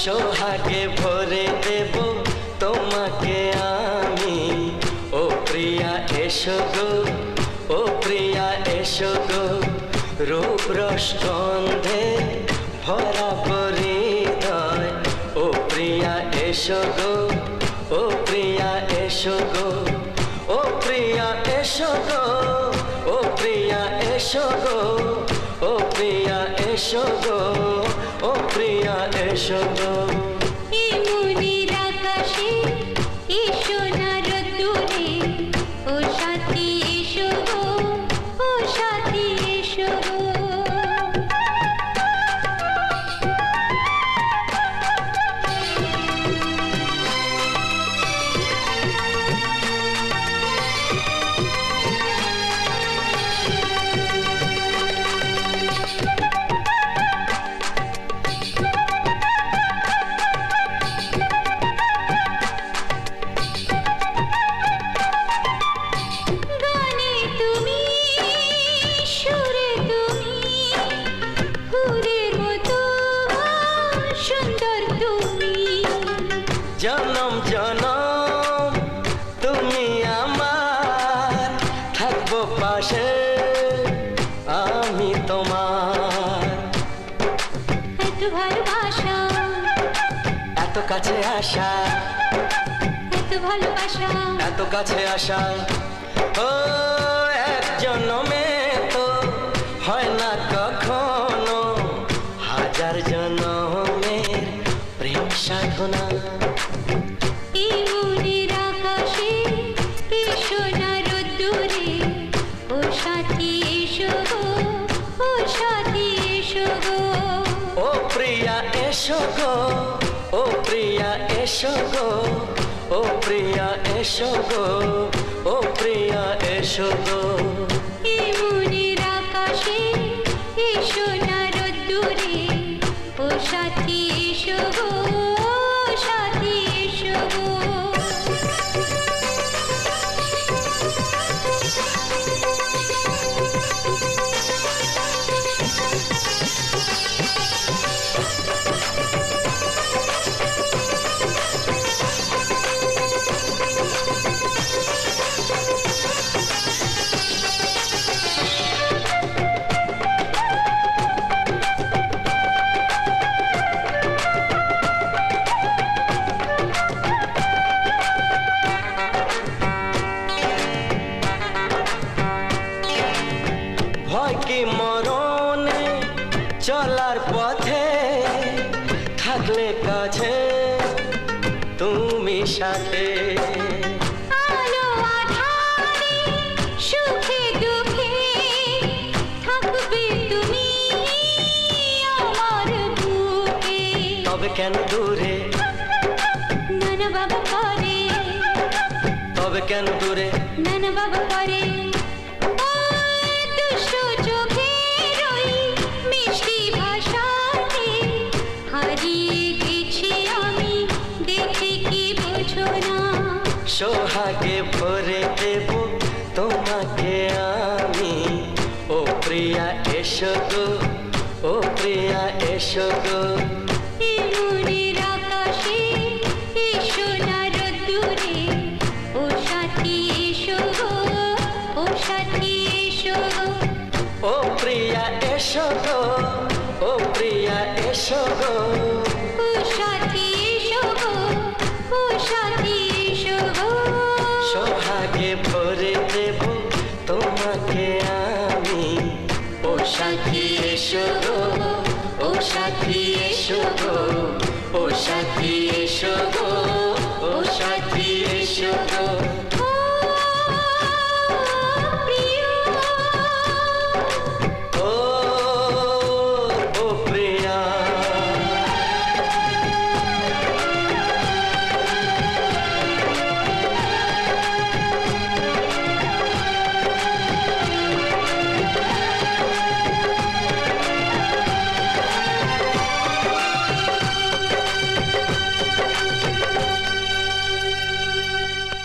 সোহাগে ভরে দেব তোমাকে আমি। ও প্রিয়া এসো গো, ও প্রিয়া এসো গো, রূপ রস গন্ধে ভরা হৃদয়। ও প্রিয়া এসো গো, ও প্রিয়া এসো গো, ও প্রিয়া এসো গো, ও প্রিয়া এসো গো, ও প্রিয়া এসো গো, ও প্রিয়া এসো গো। এই মনের আকাশে এসো না রোদ্দুরে, ও সাথী এসো গো, ও সাথী এসো গো। জনম জনম তুমি আমার, থাকবো পাশে আমি তোমার। এত ভালোবাসা, এত কাছে আসা, এত ভালোবাসা, এত কাছে আসা, ও এক জন্মে তো হয় না কখনো, হাজার জন্মের প্রেম সাধনা। এই মনের আকাশে এসো না রোদ্দুরে, ও সাথী এসো গো, ও সাথী এসো গো। ও প্রিয়া এসো গো, ও প্রিয়া এসো গো, ও প্রিয়া এসো গো, ও প্রিয়া এসো গো। এই মনের আকাশে এসো না রোদ্দুরে, ও সাথী এসো গো, ও সাথী এসো গো। ভয় কি মরণে চলার পথে, থাকলে কাছে তুমি সাথে। আলো আঁধারে সুখে দুঃখে থাকবে তুমি আমার বুকে। তবে কেন দূরে, নানা বাবা করে, তবে কেন দূরে, নানা বাবা করে। দুষ্ট চোখের ওই মিষ্টি ভাষাতে হারিয়ে গেছি আমি, দেখে কি বোঝো না। সোহাগে ভরে দেব তোমাকে আমি। ও প্রিয়া এসো গো, ও প্রিয়া এসো গো। এই মনের আকাশে এসো না রোদ্দুরে, ও সাথী এসো গো, ও সাথী এসো গো। ও প্রিয়া এসো গো, ও প্রিয়া এসো গো, ও সাথী এসো গো, ও সাথী এসো গো। সোহাগে ভরে দেব তোমাকে আমি। ও সাথী এসো গো, ও সাথী এসো গো, ও সাথী এসো গো, ও সাথী এসো গো।